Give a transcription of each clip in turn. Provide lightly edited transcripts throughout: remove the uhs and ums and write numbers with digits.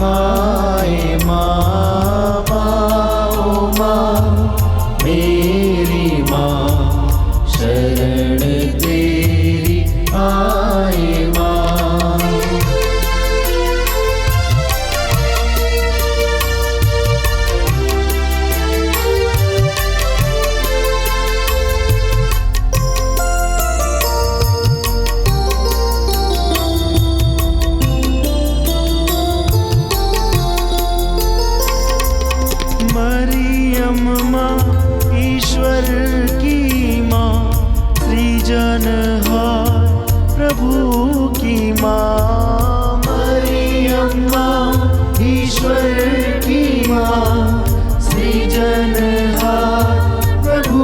आए माँ, माँ माँ मेरी माँ, शरण तेरी आए माँ। मरियम माँ ईश्वर की माँ, सृजनहार प्रभु की माँ। मरियम माँ ईश्वर की माँ, सृजनहार प्रभु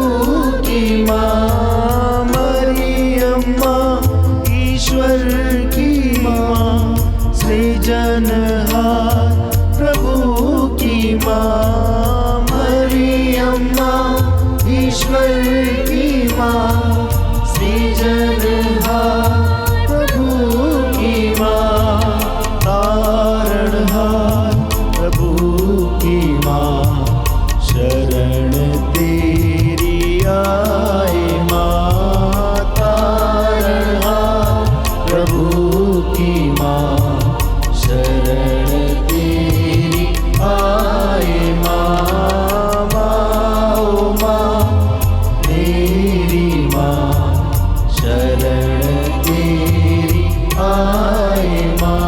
की माँ। मरियम माँ ईश्वर की माँ, सृजनहार प्रभु की माँ। मरियम माँ ईश्वर की माँ, सृजनहार प्रभु की माँ। तारणहार प्रभु की माँ, शरण तेरी आए माँ। तारणहार प्रभु की माँ, शरण तेरी आए माँ। माँ माँ मेरी माँ, शरण तेरी आए माँ।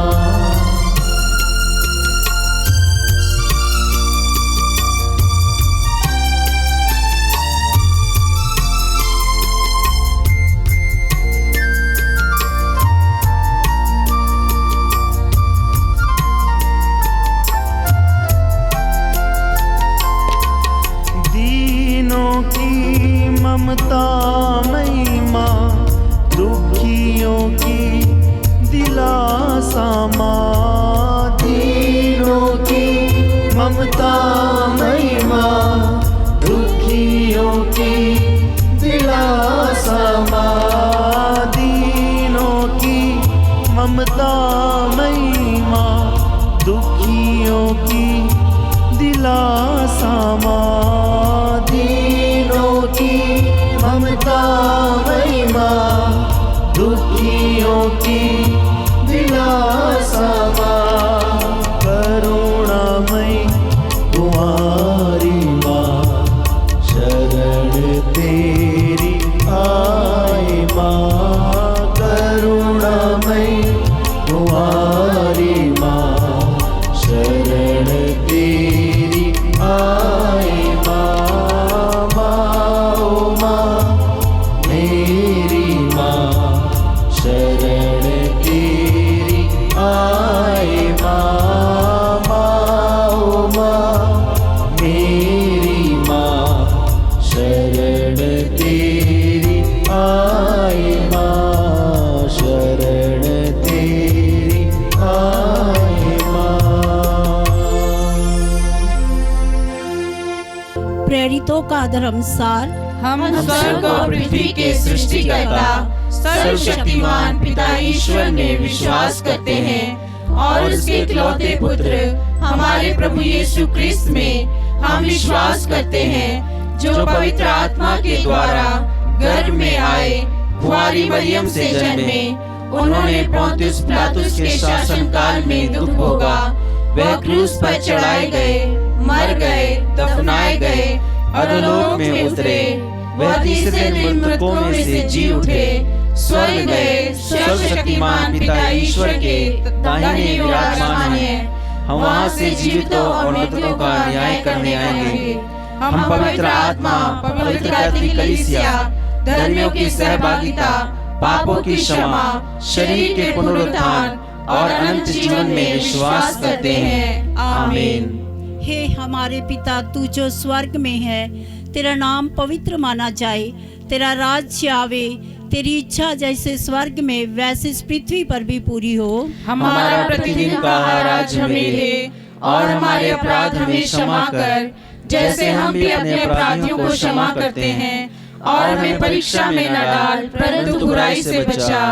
दीनों की ममता मई माँ, दुखियों की दिलासा माँ। दीनों की ममता मई माँ, दुखियों की दिलासा माँ। दीनों की ममता मई माँ, दुखियों की दिलासा माँ। दीनों की ममता मई माँ, दुखियों की दिलासा माँ। करुणामयी कुमारी माँ, शरण तेरी आए माँ। करुणामयी कुमारी माँ, शरण तेरी आए माँ। माँ माँ मेरी माँ, शरण तेरी आए माँ। माँ माँ मेरी माँ, शरण तेरी आए माँ। शरण तेरी आए माँ। प्रेरितों का धर्मसार। हम स्वर्ग और पृथ्वी के सृष्टिकर्ता सर्वशक्तिमान पिता ईश्वर में विश्वास करते हैं और उसके इकलौते पुत्र हमारे प्रभु यीशु क्रिस्त में हम विश्वास करते हैं, जो पवित्र आत्मा के द्वारा गर्भ में आए, कुंवारी मरियम से जन्मे। उन्होंने पोंतियुस पिलातुस के शासन काल में दुख भोगा, वह क्रूस पर चढ़ाए गए, मर गए, दफनाए गए, अधोलोक में उतरे। वह तीसरे दिन मृतकों में से जी उठे, स्वर्ग गए, सर्वशक्तिमान पिता ईश्वर के दाहिने विराजमान है। हम वहाँ से जीवितों और मृतकों का न्याय करने आएंगे। हम पवित्र आत्मा, पवित्र कैथोलिक कलीसिया, धर्मियों की सहभागिता, पापों की क्षमा, शरीर के पुनरुत्थान और अनंत जीवन में विश्वास करते हैं। आमीन। हे हमारे पिता, तू जो स्वर्ग में है, तेरा नाम पवित्र माना जाए, तेरा राज्य आवे, तेरी इच्छा जैसे स्वर्ग में वैसे इस पृथ्वी पर भी पूरी हो। हमारा प्रतिदिन का आहार आज हमें दे, और हमारे अपराध हमें क्षमा कर, जैसे हम भी अपने अपराधियों को क्षमा करते हैं, और हमें परीक्षा में न डाल, परंतु बुराई से बचा।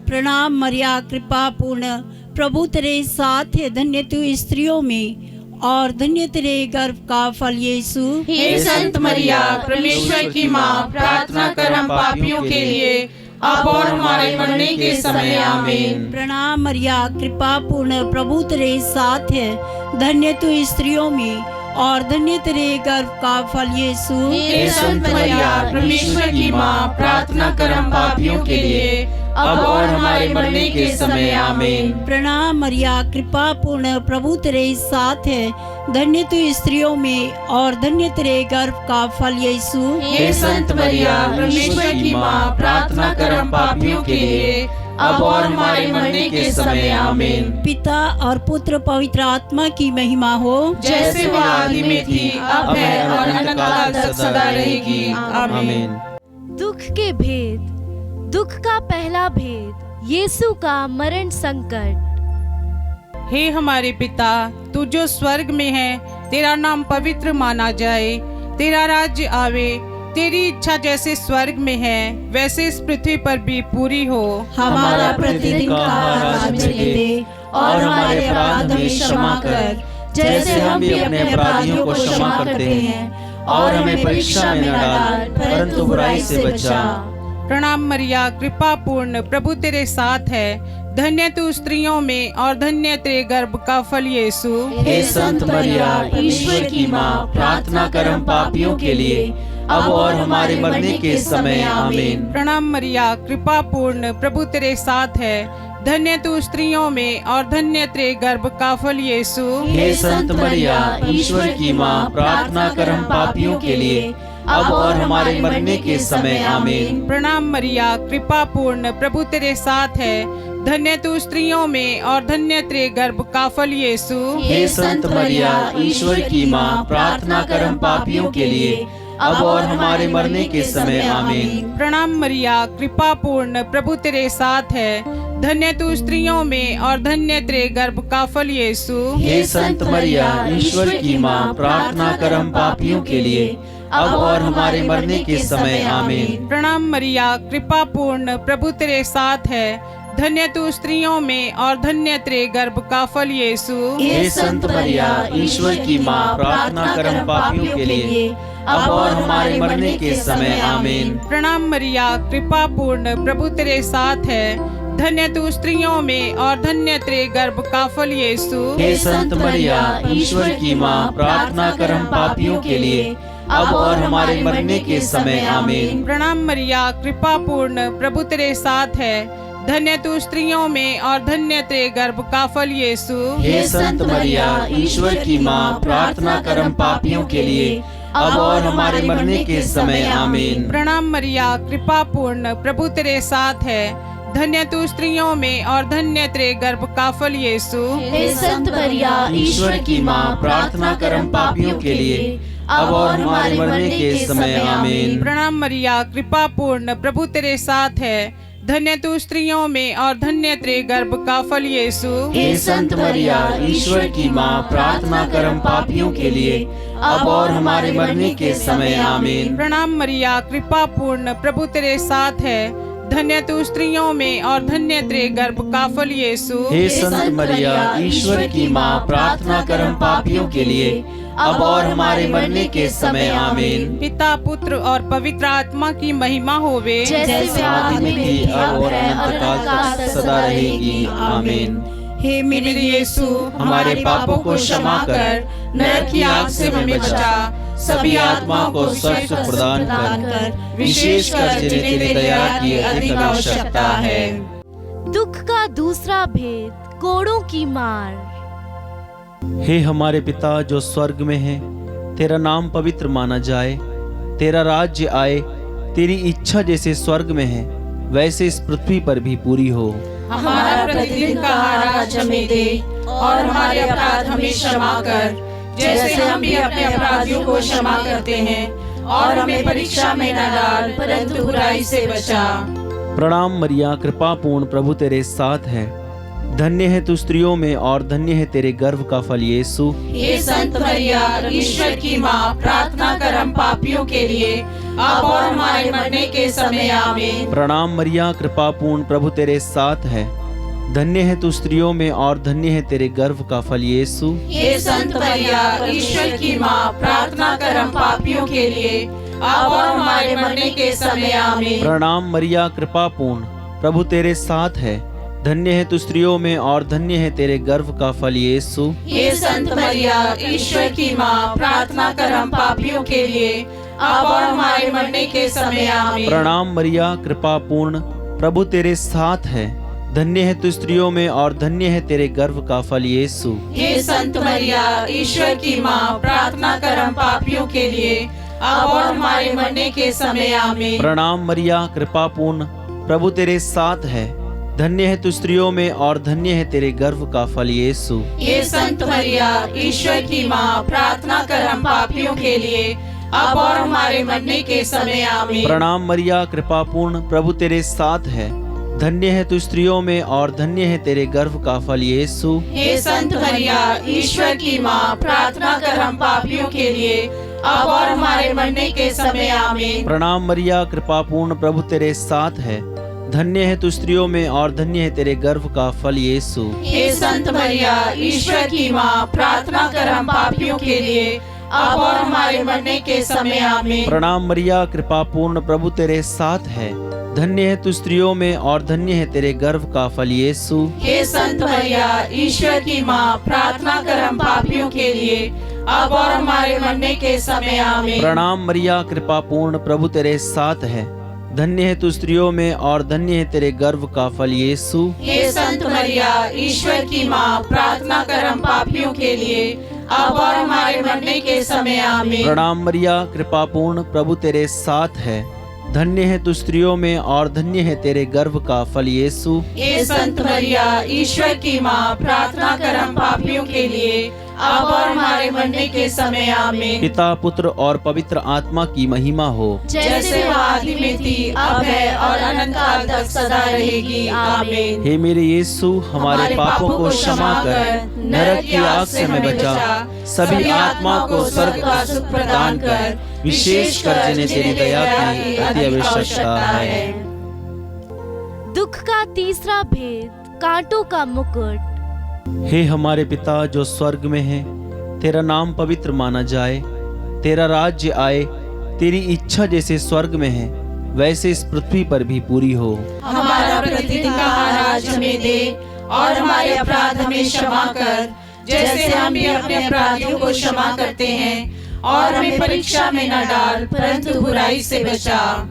प्रणाम मरिया, कृपा पूर्ण, प्रभु तेरे साथ है, धन्य तू स्त्रियों में और धन्य तेरे गर्भ का फल यीशु। हे संत मरिया, परमेश्वर की माँ, प्रार्थना कर हम पापियों के लिए, अब और हमारे मरने के समय आमीन। प्रणाम मरिया, कृपा पूर्ण, प्रभु तेरे साथ है, धन्य तू स्त्रियों में और धन्य तेरे गर्भ का फल यीशु। हे संत मरिया, परमेश्वर की माँ, प्रार्थना कर हम पापियों के लिए, अब और हमारे मरने के समय आमीन। प्रणाम मरिया, कृपा पूर्ण, प्रभु तेरे साथ है, धन्य तू स्त्रियों में और धन्य तेरे गर्भ का फल यीशु। हे संत मरिया, परमेश्वर की माँ, प्रार्थना कर हम पापियों के लिए, अब और हमारे मरने के समय आमीन। पिता और पुत्र पवित्र आत्मा की महिमा हो, जैसे वह आदि में थी, अब है और अनंतकाल तक सदा रहेगी। आमीन। दुख के भेद। दुख का पहला भेद, यीशु का मरण संकट। हे हमारे पिता, तू जो स्वर्ग में है, तेरा नाम पवित्र माना जाए, तेरा राज्य आवे, तेरी इच्छा जैसे स्वर्ग में है वैसे इस पृथ्वी पर भी पूरी हो। हमारा प्रतिदिन का आहार आज हमें दे और हमारे अपराध हमें क्षमा कर, जैसे हम भी अपने अपराधियों को क्षमा करते हैं, और हमें परीक्षा में न डाल, परंतु बुराई से बचा। प्रणाम मरिया, कृपा पूर्ण, प्रभु तेरे साथ है, धन्य तू स्त्रियों में और धन्य तेरे गर्भ का फल यीशु। हे संत मरिया, ईश्वर की माँ, प्रार्थना कर हम पापियों के लिए, अब और हमारे मरने के समय आमीन। प्रणाम मरिया, कृपा पूर्ण, प्रभु तेरे साथ है, धन्य तू स्त्रियों में और धन्य तेरे गर्भ का फल यीशु। हे संत मरिया, ईश्वर की माँ, प्रार्थना कर हम पापियों के लिए, अब और हमारे मरने के समय आमीन। प्रणाम मरिया, कृपा पूर्ण, प्रभु तेरे साथ है, धन्य तू स्त्रियों में और धन्य तेरे गर्भ का फल यीशु। हे संत मरिया, ईश्वर की माँ, प्रार्थना कर हम पापियों के लिए, अब और हमारे मरने के समय आमीन। प्रणाम मरिया, कृपा पूर्ण, प्रभु तेरे साथ है, धन्य तू स्त्रियों में और धन्य तेरे गर्भ का फल यीशु। हे संत मरिया, ईश्वर की माँ, प्रार्थना कर हम पापियों के लिए, अब और हमारे मरने के समय आमीन। प्रणाम मरिया, कृपा पूर्ण, प्रभु तेरे साथ है, धन्य तू स्त्रियों में और धन्य तेरे गर्भ का फल यीशु। हे संत मरिया, ईश्वर की माँ, प्रार्थना कर हम पापियों के लिए, अब और हमारे मरने के समय आमीन। प्रणाम मरिया, कृपा पूर्ण, प्रभु तेरे साथ है, धन्य तू स्त्रियों में और धन्य तेरे गर्भ का फल यीशु। हे संत मरिया, ईश्वर की माँ, प्रार्थना कर हम पापियों के लिए, अब और हमारे मरने के समय आमीन। प्रणाम मरिया, कृपा पूर्ण, प्रभु तेरे साथ है, धन्य तू स्त्रियों में और धन्य तेरे गर्भ का फल यीशु। हे संत मरिया, ईश्वर की माँ, प्रार्थना कर हम पापियों के लिए, अब और हमारे मरने के समय आमीन। प्रणाम मरिया, कृपा पूर्ण, प्रभु तेरे साथ है, धन्य तू स्त्रियों में और धन्य तेरे गर्भ का फल यीशु। हे संत मरिया, ईश्वर की माँ, प्रार्थना कर हम पापियों के लिए, अब और हमारे मरने के समय आमीन। प्रणाम मरिया, कृपा पूर्ण, प्रभु तेरे साथ है, धन्य तू स्त्रियों में और धन्य तेरे गर्भ का फल यीशु। हे संत मरिया, ईश्वर की माँ, प्रार्थना कर हम पापियों के लिए, अब और हमारे मरने के समय आमीन। प्रणाम मरिया, कृपा पूर्ण, प्रभु तेरे साथ है, धन्य तू स्त्रियों में और धन्य तेरे गर्भ का फल यीशु। हे संत मरिया, ईश्वर की माँ, प्रार्थना कर हम पापियों के लिए, अब और हमारे मरने के समय आमीन। पिता, पुत्र और पवित्र आत्मा की महिमा होवे, जैसे आदि में थी, अब और अनंतकाल तक सदा रहेगी। आमीन। हे मेरे यीशु, हमारे पापों को क्षमा कर, नरक की आग से हमें बचा, सभी आत्माओं को स्वर्ग प्रदान कर, विशेषकर जिन्हें तेरी दया की अधिक आवश्यकता है। दुख का दूसरा भेद, कोड़ों की मार। हे हमारे पिता जो स्वर्ग में है, तेरा नाम पवित्र माना जाए, तेरा राज्य आए, तेरी इच्छा जैसे स्वर्ग में है वैसे इस पृथ्वी पर भी पूरी हो। हमारा प्रतिदिन का आहार आज हमें दे और हमारे अपराध हमें क्षमा कर, जैसे हम भी अपने अपराधियों को क्षमा करते हैं, और हमें परीक्षा में न डाल, परंतु बुराई से बचा। प्रणाम मरिया, कृपा पूर्ण, प्रभु तेरे साथ है, धन्य है तू स्त्रियों में और धन्य है तेरे गर्भ का फल यीशु। हे संत मरिया, ईश्वर की माँ, प्रार्थना कर हम पापियों के लिए, अब और हमारे मरने के समय आमीन। प्रणाम मरिया, कृपा पूर्ण, प्रभु तेरे साथ है, धन्य है तू स्त्रियों में और धन्य है तेरे गर्भ का फल यीशु। हे संत मरिया, ईश्वर की माँ, प्रार्थना कर हम पापियों के लिए, अब और हमारे मरने के समय आमीन। प्रणाम मरिया, कृपा पूर्ण, प्रभु तेरे साथ है। धन्य है तू स्त्रियों में और धन्य है तेरे गर्भ का फल यीशु। हे संत मरिया, ईश्वर की माँ, प्रार्थना कर हम पापियों के लिए, अब और हमारे मरने के समय आमीन। प्रणाम मरिया, कृपा पूर्ण, प्रभु तेरे साथ है। धन्य है तू स्त्रियों में और धन्य है तेरे गर्भ का फल यीशु। हे संत मरिया, ईश्वर की माँ, प्रार्थना कर हम पापियों के लिए, अब और हमारे मरने के समय आमीन। प्रणाम मरिया, कृपा पूर्ण, प्रभु तेरे साथ है। धन्य है तू स्त्रियों में और धन्य है तेरे गर्भ का फल यीशु। हे संत मरिया, ईश्वर की माँ, प्रार्थना कर हम पापियों के लिए, अब और हमारे मरने के समय आमीन। प्रणाम मरिया, कृपा पूर्ण, प्रभु तेरे साथ है। धन्य है तू स्त्रियों में और धन्य है तेरे गर्भ का फल यीशु। हे संत मरिया, ईश्वर की माँ, प्रार्थना कर हम पापियों के लिए, अब और हमारे मरने के समय आमीन। प्रणाम मरिया, कृपा पूर्ण, प्रभु तेरे साथ है। धन्य है तू स्त्रियों में और धन्य है तेरे गर्भ का फल यीशु। हे संत मरिया, ईश्वर की माँ, प्रार्थना कर हम पापियों के लिए, अब और हमारे मरने के समय आमीन। प्रणाम मरिया, कृपा पूर्ण, प्रभु तेरे साथ है। धन्य है तू स्त्रियों में और धन्य है तेरे गर्भ का फल यीशु। हे संत मरिया, ईश्वर की माँ, प्रार्थना कर हम पापियों के लिए, अब और हमारे मरने के समय आमीन। प्रणाम मरिया, कृपा पूर्ण, प्रभु तेरे साथ है। धन्य है तू स्त्रियों में और धन्य है तेरे गर्भ का फल यीशु। हे संत मरिया, ईश्वर की माँ, प्रार्थना कर हम पापियों के लिए, अब और हमारे मरने के समय आमीन। प्रणाम मरिया, कृपा पूर्ण, प्रभु तेरे साथ है। धन्य है तू स्त्रियों में और धन्य है तेरे गर्भ का फल यीशु। हे संत मरिया, ईश्वर की माँ, प्रार्थना कर हम पापियों के लिए, अब और हमारे मरने के समय आमीन। पिता, पुत्र और पवित्र आत्मा की महिमा हो, जैसे वो आदि में थी, अब है और अनंत काल तक सदा रहेगी, आमीन। हे मेरे यीशु, हमारे पापों को क्षमा कर, नरक की आग से हमें बचा, सभी आत्मा को स्वर्ग का सुख प्रदान कर, विशेष कर जिन्हें तेरी दया की अति आवश्यकता है। दुख का तीसरा भेद, कांटों का मुकुट। हे हमारे पिता जो स्वर्ग में है, तेरा नाम पवित्र माना जाए, तेरा राज्य आए, तेरी इच्छा जैसे स्वर्ग में है वैसे इस पृथ्वी पर भी पूरी हो। हमारा प्रतिदिन का आहार आज हमें दे, और हमारे अपराध हमें क्षमा कर, जैसे हम भी अपने अपराधियों को क्षमा करते हैं, और हमें परीक्षा में न डाल, परंतु बुराई से बचा।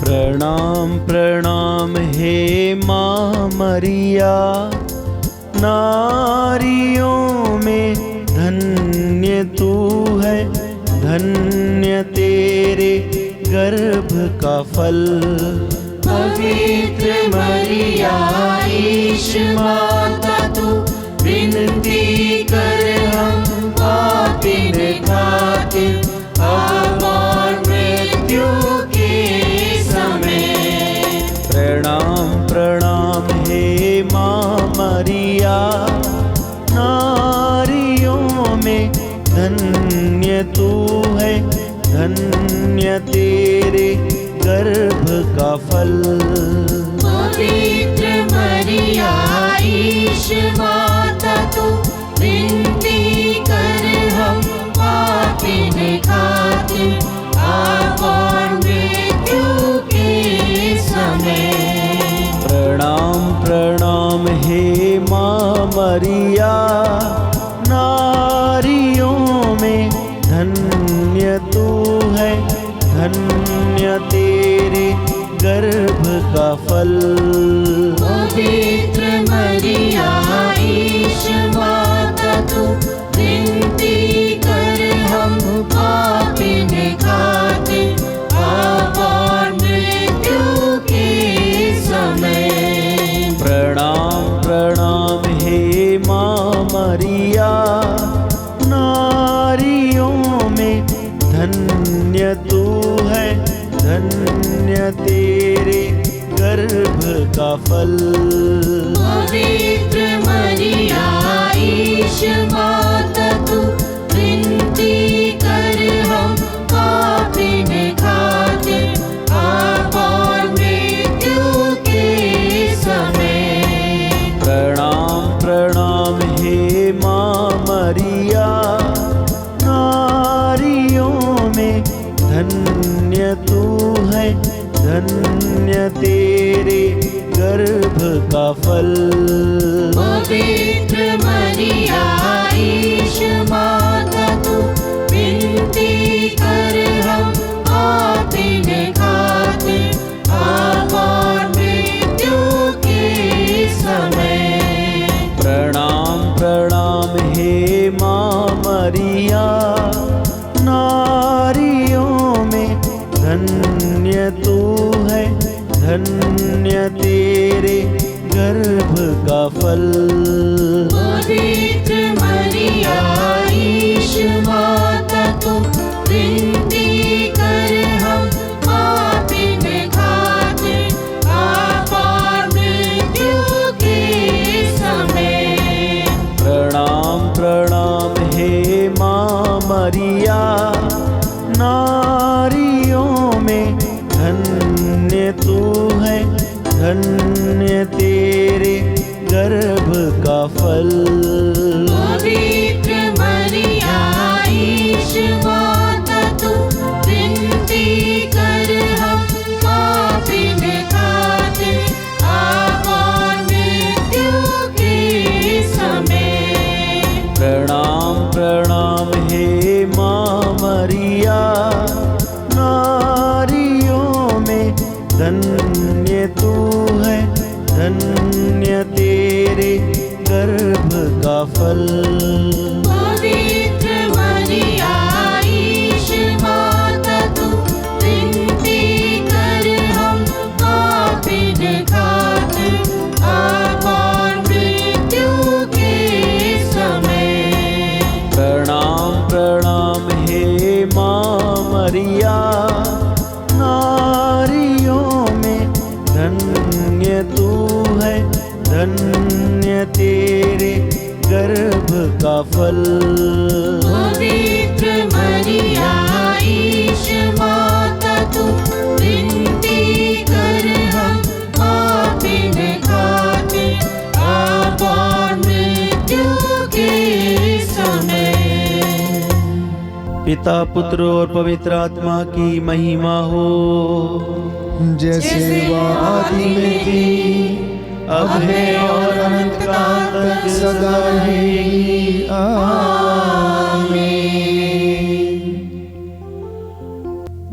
प्रणाम प्रणाम हे माँ मरिया, नारियों में धन्य तू है, धन्य तेरे गर्भ का फल। पवित्र मरिया, ईश माता तू, विनती कर हम पापिन खातिर, अब और मृत्यु के समय। प्रणाम प्रणाम हे माँ मरिया, नारियों में धन्य तू है, धन्य तेरे गर्भ का फल। पवित्र मरिया, ईश माता तू, विनती कर हम पापिन खातिर, अब और मृत्यु के समय। प्रणाम प्रणाम हे माँ मरिया, नारियों में धन्य तू है, धन्य तेरे गर्भ का फल। पवित्र मरिया, ईश माता तू, विनती कर हम पापिन खातिर, अब और मृत्यु के समय। प्रणाम प्रणाम हे माँ मरिया, नारियों में धन्य तू है, धन्य तेरे गर्भ का फल। पवित्र मरिया, ईश माता तू, विनती कर हम पापिन धन्य तेरे गर्भ का फल। पवित्र मरिया ईश माता तू विनती कर हम पापिन खातिर अब और मृत्यु के समय। प्रणाम प्रणाम हे माँ मरिया, नारियों में धन्य तू है, धन्य तेरे गर्भ का फल। पवित्र मरिया ईश माता तू विनती कर हम पापिन खातिर अब और मृत्यु के समय। प्रणाम प्रणाम हे माँ मरिया, नारियों में धन्य तू है, धन्य तेरे गर्भ का फल। पवित्र मरिया ईश माता तू विनती कर हम पापिन खातिर अब और मृत्यु के समय। प्रणाम प्रणाम हे माँ मरिया, नारियों में धन्य तू है, धन्य तेरे गर्भ का फल। पवित्र मरिया ईश माता तू विनती कर हम पापिन खातिर अब और मृत्यु के समय। प्रणाम प्रणाम हे माँ मरिया, नारियों में धन्य तू है, धन्य तेरे गर्भ का फल। पवित्र मरिया ईश माता तू विनती कर हम पापिन खातिर अब और मृत्यु के समय। पिता पुत्र और पवित्र आत्मा की महिमा हो, जैसे वह आदि में थी, अब है और अनंत काल तक सदा रहेगी। आमीन।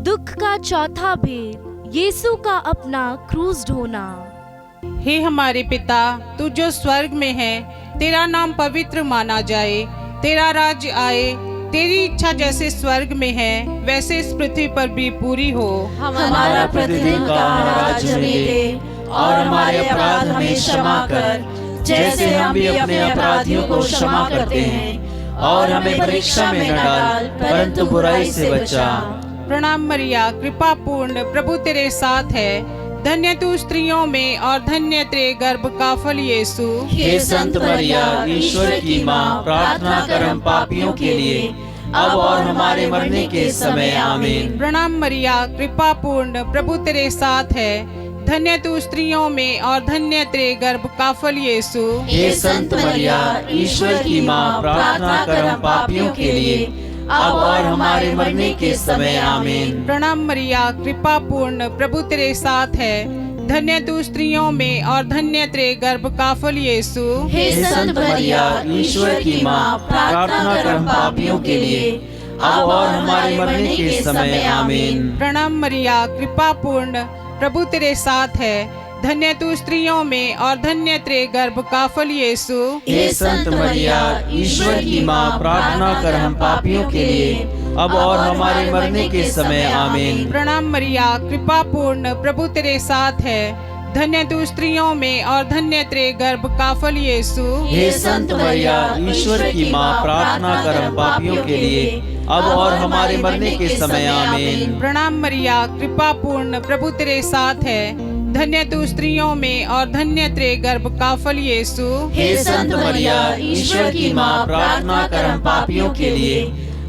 दुख का चौथा भेद, यीशु का अपना क्रूस ढोना। हे हमारे पिता, तू जो स्वर्ग में है, तेरा नाम पवित्र माना जाए, तेरा राज्य आए, तेरी इच्छा जैसे स्वर्ग में है वैसे इस पृथ्वी पर भी पूरी हो। हमारा प्रतिदिन का आज हमें दे और हमारे अपराध हमें क्षमा कर, जैसे हम भी अपने अपराधियों को क्षमा करते हैं, और हमें परीक्षा में न डाल परंतु बुराई से बचा। प्रणाम मरिया, कृपा पूर्ण, प्रभु तेरे साथ है, धन्य तू स्त्रियों में और धन्य तेरे गर्भ का फल यीशु। हे संत मरिया, ईश्वर की माँ, प्रार्थना कर हम पापियों के लिए अब और हमारे मरने के समय। आमीन। प्रणाम मरिया, कृपा पूर्ण, प्रभु तेरे साथ है, धन्य तू स्त्रियों में और धन्य तेरे गर्भ का फल यीशु। हे संत मरिया, ईश्वर की माँ, प्रार्थना कर हम पापियों के लिए अब और हमारे मरने के समय। आमीन। प्रणाम मरिया, कृपा पूर्ण, प्रभु तेरे साथ है, धन्य तू स्त्रियों में और धन्य तेरे गर्भ का फल यीशु। हे संत मरिया, ईश्वर की माँ, प्रार्थना कर हम पापियों के लिए अब और हमारे मरने के समय। आमीन। प्रणाम मरिया, कृपा पूर्ण, प्रभु तेरे साथ है, धन्य तू स्त्रियों में और धन्य तेरे गर्भ का फल यीशु। हे संत मरिया, ईश्वर की माँ, प्रार्थना कर हम पापियों के लिए अब और हमारे मरने के समय। आमीन। प्रणाम मरिया, कृपा पूर्ण, प्रभु तेरे साथ है, धन्य तू स्त्रियों में और धन्य तेरे गर्भ का फल यीशु। हे संत मरिया, ईश्वर की माँ, प्रार्थना कर हम पापियों के लिए अब और हमारे मरने के समय। आमीन। प्रणाम मरिया, कृपा पूर्ण, प्रभु तेरे साथ है, धन्य तू स्त्रियों में और धन्य तेरे गर्भ का फल यीशु। हे संत मरिया, ईश्वर की माँ, प्रार्थना कर हम पापियों के लिए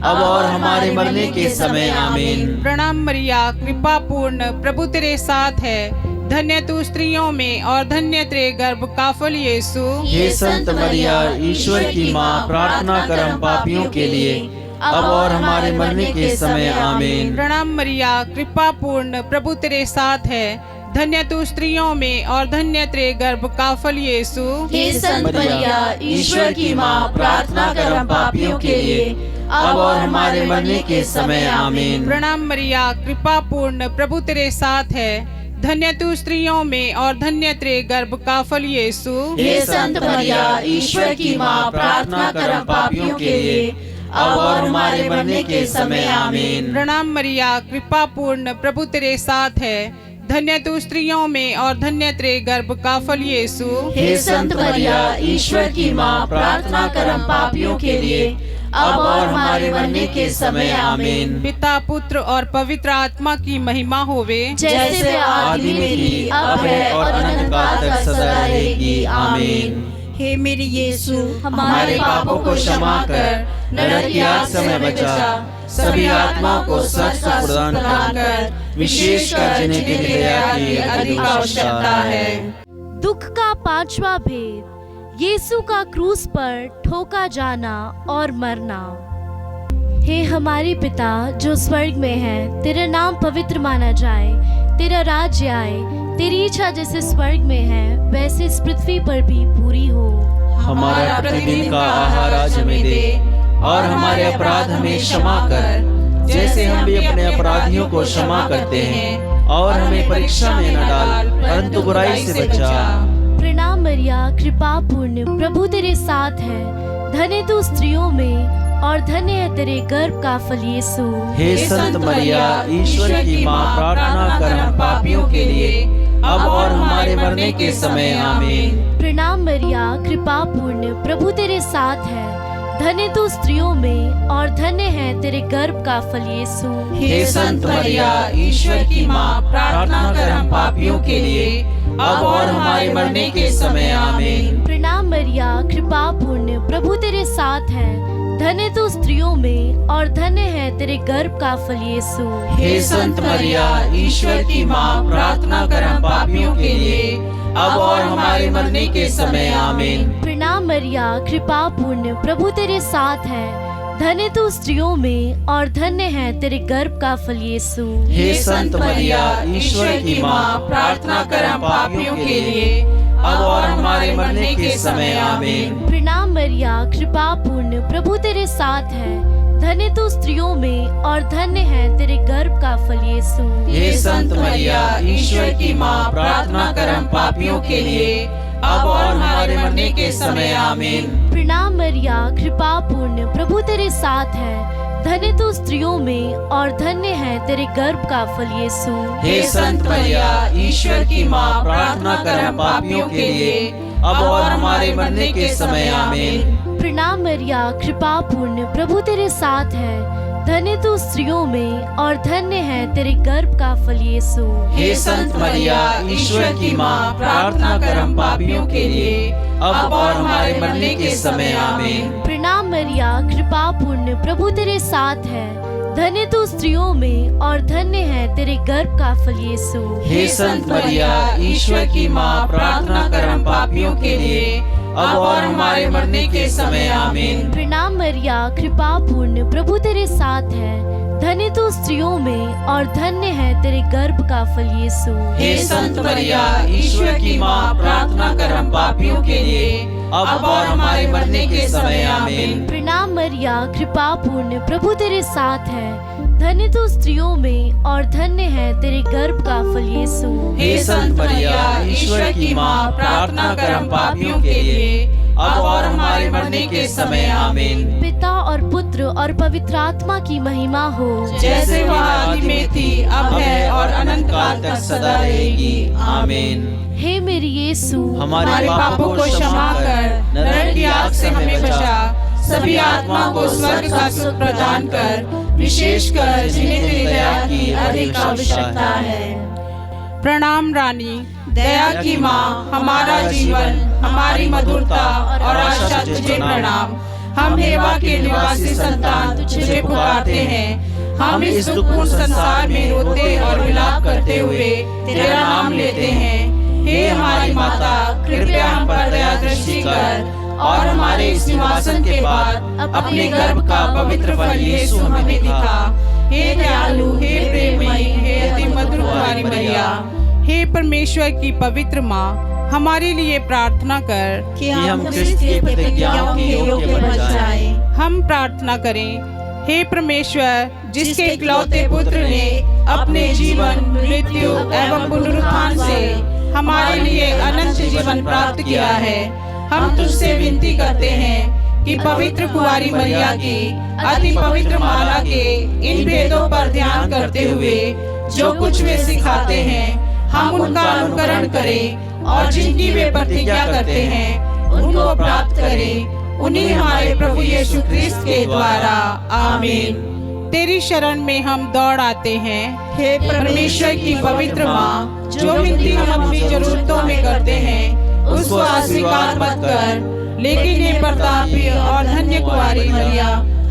अब और हमारे मरने के समय। आमीन। प्रणाम मरिया, कृपा पूर्ण, प्रभु तेरे साथ है, धन्य तू स्त्रियों में और धन्य तेरे गर्भ का फल यीशु। हे संत मरिया, ईश्वर की माँ, प्रार्थना कर हम पापियों के लिए अब और हमारे मरने के समय आमीन। प्रणाम मरिया, कृपा पूर्ण, प्रभु तेरे साथ है। धन्य तू स्त्रियों में और धन्य तेरे गर्भ का फल यीशु। हे संत मरिया, ईश्वर की माँ, प्रार्थना कर हम पापियों के लिए, अब और हमारे मरने के समय आमीन। प्रणाम मरिया, कृपा पूर्ण, प्रभु तेरे साथ है। धन्य तू स्त्रियों में और धन्य तेरे गर्भ का फल यीशु। हे संत मरिया, ईश्वर की माँ, प्रार्थना कर हम पापियों के लिए, अब और हमारे मरने के समय आमीन। प्रणाम मरिया, कृपा पूर्ण, प्रभु तेरे साथ है। धन्य तू स्त्रियों में और धन्य तेरे गर्भ का फल यीशु। हे संत मरिया, ईश्वर की माँ, प्रार्थना कर हम पापियों के लिए, अब और हमारे मरने के समय आमीन। पिता, पुत्र और पवित्र आत्मा की महिमा होवे, जैसे आदि में थी, अब है और अनंत काल तक सदा रहेगी आमीन। हे मेरे यीशु, हमारे पापों को क्षमा कर, नरक की आग से हमें बचा, सभी आत्माओं को स्वर्ग का सुख प्रदान कर, विशेषकर जिन्हें तेरी दया की अधिक आवश्यकता है। दुख का पांचवा भेद, यीशु का क्रूस पर ठोका जाना और मरना। हे हमारे पिता जो स्वर्ग में है, तेरा नाम पवित्र माना जाए, तेरा राज्य आए, तेरी इच्छा जैसे स्वर्ग में है वैसे इस पृथ्वी पर भी पूरी हो। हमारा प्रतिदिन का आहार आज हमें दे, और हमारे अपराध हमें क्षमा कर, जैसे हम भी अपने अपराधियों को क्षमा करते हैं, और हमें परीक्षा में न डाल, परंतु बुराई से बचा। प्रणाम मरिया, कृपा पूर्ण, प्रभु तेरे साथ है। धन्य तू स्त्रियों में और धन्य है तेरे गर्भ का फल यीशु। हे संत मरिया, ईश्वर की माँ, प्रार्थना कर हम पापियों के लिए, अब और हमारे मरने के समय आमीन। प्रणाम मरिया, कृपा पूर्ण, प्रभु तेरे साथ है। धन्य तू स्त्रियों में और धन्य है तेरे गर्भ का फल यीशु। हे संत मरिया, ईश्वर की माँ, प्रार्थना कर हम पापियों के लिए, अब और हमारे मरने के समय आमीन। प्रणाम मरिया, कृपा पूर्ण, प्रभु तेरे साथ है। धन्य तू स्त्रियों में और धन्य है तेरे गर्भ का फल यीशु। हे संत मरिया, ईश्वर की माँ, प्रार्थना कर हम पापियों के लिए, अब और हमारे मरने के समय आमीन। प्रणाम मरिया, कृपा पूर्ण, प्रभु तेरे साथ है। धन्य तू स्त्रियों में और धन्य है तेरे गर्भ का फल यीशु। हे संत मरिया, ईश्वर की माँ, प्रार्थना कर हम पापियों के लिए, अब और हमारे मरने के समय आमीन। प्रणाम मरिया, कृपा पूर्ण, प्रभु तेरे साथ है। धन्य तू स्त्रियों में और धन्य है तेरे गर्भ का फल यीशु। हे संत मरिया, ईश्वर की माँ, प्रार्थना कर हम पापियों के लिए, अब और हमारे मरने के समय आमीन। प्रणाम मरिया, कृपा पूर्ण, प्रभु तेरे साथ है। धन्य तू स्त्रियों में और धन्य है तेरे गर्भ का फल यीशु। हे संत मरिया, ईश्वर की माँ, प्रार्थना कर हम पापियों के लिए, अब और हमारे मरने के समय आमीन। प्रणाम मरिया, कृपा पूर्ण, प्रभु तेरे साथ है। धन्य तू स्त्रियों में और धन्य है तेरे गर्भ का फल यीशु। हे संत मरिया, ईश्वर की माँ, प्रार्थना कर हम पापियों के लिए, अब और हमारे मरने के समय आमीन। प्रणाम मरिया, कृपा पूर्ण, प्रभु तेरे साथ है। धन्य तू स्त्रियों में और धन्य है तेरे गर्भ का फल यीशु। हे संत मरिया, ईश्वर की माँ, प्रार्थना कर हम पापियों के लिए, अब और हमारे मरने के समय आमीन। प्रणाम मरिया, कृपा पूर्ण, प्रभु तेरे साथ है। धन्य तू स्त्रियों में और धन्य है तेरे गर्भ का फल यीशु। हे संत मरिया, ईश्वर की माँ, प्रार्थना कर हम पापियों के लिए, अब और हमारे मरने के समय आमीन। प्रणाम मरिया, कृपा पूर्ण, प्रभु तेरे साथ है। धन्य तू स्त्रियों में और धन्य है तेरे गर्भ का फल यीशु। हे संत मरिया, ईश्वर की माँ, प्रार्थना कर हम पापियों के लिए, अब और हमारे मरने के समय आमीन। पिता और पुत्र और पवित्र आत्मा की महिमा हो, जैसे वह आदि में थी, अब है और अनंत काल तक सदा रहेगी आमीन। हे मेरे यीशु, हमारे पापों को क्षमा कर, नरक की आग से हमें बचा, सभी आत्माओं को स्वर्ग का सुख प्रदान कर, विशेषकर जिन्हें तेरी दया की अधिक आवश्यकता है। प्रणाम रानी, दया की माँ, हमारा जीवन, हमारी मधुरता और आशा तुझे प्रणाम। हम हेवा के निवासी संतान तुझे पुकारते हैं। हम इस दुखपूर्ण संसार में रोते और विलाप करते हुए तेरा नाम लेते हैं। हे हमारी माता, कृपया हम पर दया दृष्टि कर और हमारे इस निवासन के बाद अपने गर्भ का पवित्र फल यीशु हमें दिखा। हे दयालु, हे प्रेममयी, हे अति मधुर कुंवारी मरिया, हे परमेश्वर की पवित्र माँ, हमारे लिए प्रार्थना कर कि हम क्रिस्त की प्रतिज्ञाओं के योग्य बन जाएं। हम प्रार्थना करें। हे परमेश्वर, जिसके इकलौते पुत्र ने अपने जीवन, मृत्यु एवं पुनरुत्थान से हमारे लिए अनंत जीवन प्राप्त किया है, हम तुझसे विनती करते हैं कि पवित्र कुंवारी मरिया की अति पवित्र माला के इन भेदों पर ध्यान करते हुए जो कुछ वे सिखाते हैं, हम उनका अनुकरण करें और जिनकी वे प्रतिज्ञा करते हैं उनको प्राप्त करें। उन्हीं हमारे प्रभु यीशु ख्रिस्त के द्वारा, आमीन। तेरी शरण में हम दौड़ आते हैं। हे परमेश्वर की पवित्र माँ, जो विनती हम अपनी जरूरतों में करते हैं उसको अस्वीकार मत कर, लेकिन हे प्रतापी और धन्य कुंवारी मरिया,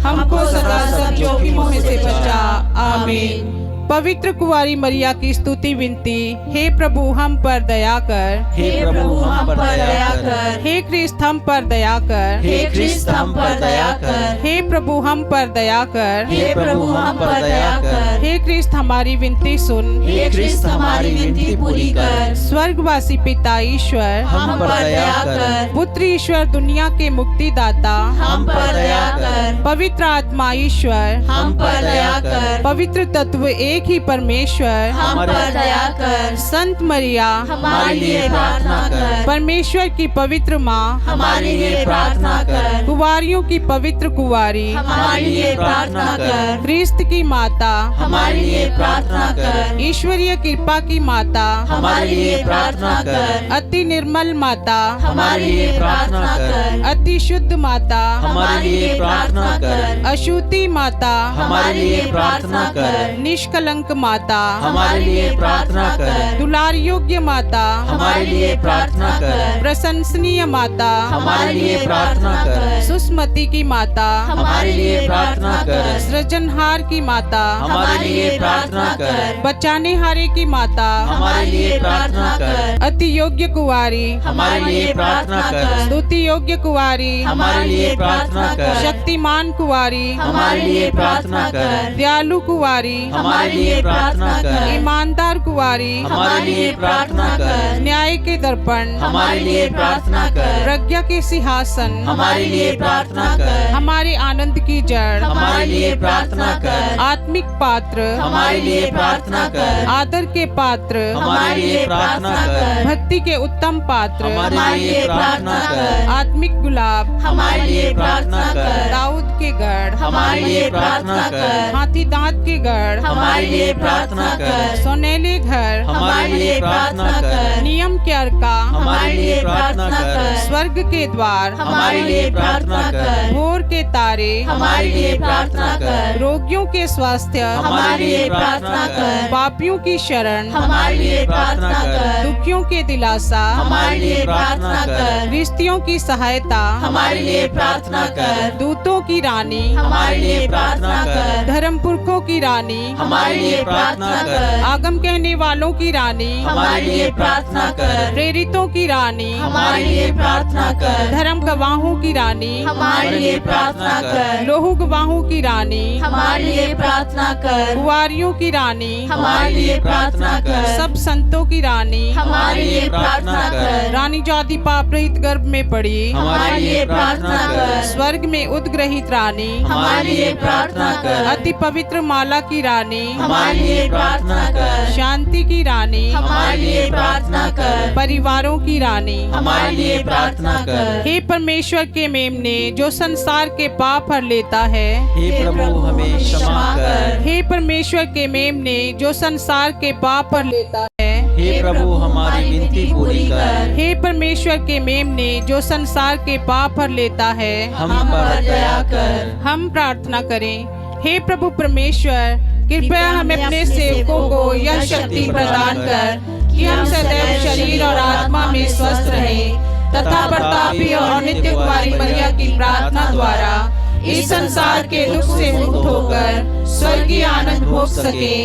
हमको सदा सब जोखिमों में से बचा। आमीन। पवित्र कुंवारी मरिया की स्तुति विनती। हे प्रभु, हम पर दया कर। हे प्रभु, हम पर दया कर। हे क्रिस्त, हम पर दया कर। हे क्रिस्त, हम पर दया कर। हे प्रभु, हम पर दया कर। हे प्रभु, हम पर दया कर। हे क्रिस्त, हमारी विनती सुन। हे क्रिस्त, हमारी विनती पूरी कर। स्वर्गवासी पिता ईश्वर, हम पर दया कर। पुत्र ईश्वर, दुनिया के मुक्तिदाता, हम पर दया कर। पवित्र आत्मा ईश्वर, हम पर दया कर। पवित्र तत्व एक ही परमेश्वर, हम पर दया कर। संत मरिया, हमारे लिए प्रार्थना कर। परमेश्वर की पवित्र माँ, हमारे लिए प्रार्थना कर। कुंवारियों की पवित्र कुंवारी, हमारे लिए प्रार्थना कर। क्रिस्त की माता, हमारे लिए प्रार्थना कर। ईश्वरीय कृपा की माता, हमारे लिए प्रार्थना कर। अति निर्मल माता, हमारे लिए प्रार्थना कर। अति शुद्ध माता, हमारे लिए प्रार्थना कर। अशुद्धि माता, हमारे लिए प्रार्थना कर। निष्कलंक माता, हमारे लिए प्रार्थना कर। दुलार योग्य माता, हमारे लिए प्रार्थना कर। प्रशंसनीय माता, हमारे लिए प्रार्थना कर। सुस्मति की माता, हमारे लिए प्रार्थना कर। सृजनहार की माता, हमारे लिए प्रार्थना कर। बचाने हारे की माता, हमारे लिए प्रार्थना कर। अति योग्य कुंवारी, हमारे लिए प्रार्थना कर। स्तुति योग्य कुंवारी, हमारे लिए प्रार्थना कर। शक्तिमान कुंवारी, हमारे लिए प्रार्थना कर। दयालु कुंवारी, हमारे लिए प्रार्थना कर। ईमानदार कुंवारी, हमारे लिए प्रार्थना कर। न्याय के दर्पण, हमारे लिए प्रार्थना कर। प्रज्ञा के सिंहासन, हमारे लिए प्रार्थना कर। हमारे आनंद की जड़, हमारे लिए प्रार्थना कर। आत्मिक पात्र, हमारे लिए प्रार्थना कर। आदर के पात्र, हमारे लिए प्रार्थना कर। भक्ति के उत्तम पात्र, हमारे लिए प्रार्थना कर। आत्मिक गुलाब, हमारे लिए प्रार्थना कर। दाऊद के गढ़, हमारे लिए प्रार्थना कर। हाथी दांत के गढ़, हमारे लिए प्रार्थना कर। सोनेले घर, हमारे लिए प्रार्थना कर। नियम के अर्का, हमारे लिए प्रार्थना कर। स्वर्ग के द्वार, हमारे लिए प्रार्थना कर। भोर के तारे, हमारे लिए प्रार्थना कर। रोगियों के स्वास्थ्य, हमारे लिए प्रार्थना कर। पापियों की शरण, हमारे लिए प्रार्थना कर। दुखियों के दिलासा, हमारे लिए प्रार्थना कर। रिश्तियों की सहायता, हमारे लिए प्रार्थना कर। दूतों की रानी, हमारे लिए प्रार्थना कर। धर्म पुरखों की रानी, हमारे लिए प्रार्थना कर। आगम कहने वालों की रानी, हमारे लिए प्रार्थना कर। प्रेरितों की रानी, हमारे लिए प्रार्थना कर। धर्म गवाहों की रानी, हमारे लिए प्रार्थना कर। लोहू गवाहों की रानी, हमारे लिए प्रार्थना कर। कुंवारियों की रानी, हमारे लिए प्रार्थना कर। सब संतों की रानी, हमारे लिए प्रार्थना कर। रानी जाति पाप रहित गर्भ में पड़ी, हमारे लिए प्रार्थना कर। स्वर्ग में उद्ग्रहित रानी, हमारे लिए प्रार्थना कर। अति पवित्र माला की रानी, हमारे लिए प्रार्थना कर। शांति की रानी, हमारे लिए प्रार्थना कर। परिवारों की रानी, हमारे लिए प्रार्थना कर। हे परमेश्वर के मेमने, जो संसार के पाप हर लेता है, हे प्रभु, हमें क्षमा कर। हे परमेश्वर के मेमने, जो संसार के पाप हर लेता है, हे प्रभु, हमारी विनती पूरी कर। हे परमेश्वर के मेमने, जो संसार के पाप हर लेता है, हम पर दया कर। हम प्रार्थना करें। हे प्रभु परमेश्वर, कृपया हमें अपने सेवकों को यह शक्ति प्रदान कर कि हम सदैव शरीर और आत्मा में स्वस्थ रहें तथा प्रतापी और नित्य कुंवारी मरिया की प्रार्थना द्वारा इस संसार के दुख से मुक्त होकर स्वर्गीय आनंद भोग सके,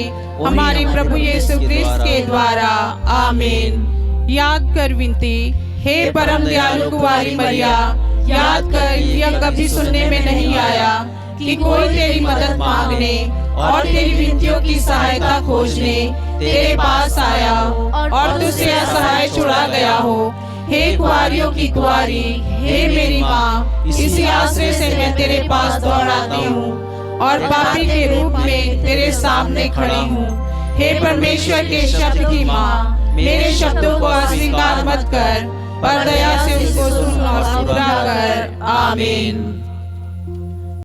हमारे प्रभु यीशु क्रिस्त के द्वारा, आमीन। याद कर विनती। हे परम दयालु कुंवारी मरिया, याद कर, यह कभी सुनने में नहीं आया कि कोई तेरी मदद मांगने और तेरी विनतियों की सहायता खोजने तेरे पास आया और तुझसे असहाय छुड़ा गया हो। हे कुंवारियों की कुंवारी, हे मेरी माँ, इसी आश्रय से मैं तेरे पास दौड़ आती हूँ और पापी के रूप में तेरे सामने खड़ी हूँ। हे परमेश्वर के शब्द की माँ, मेरे शब्दों को अस्वीकार मत कर, पर दया से उसको सुन और पूरा कर। आमीन।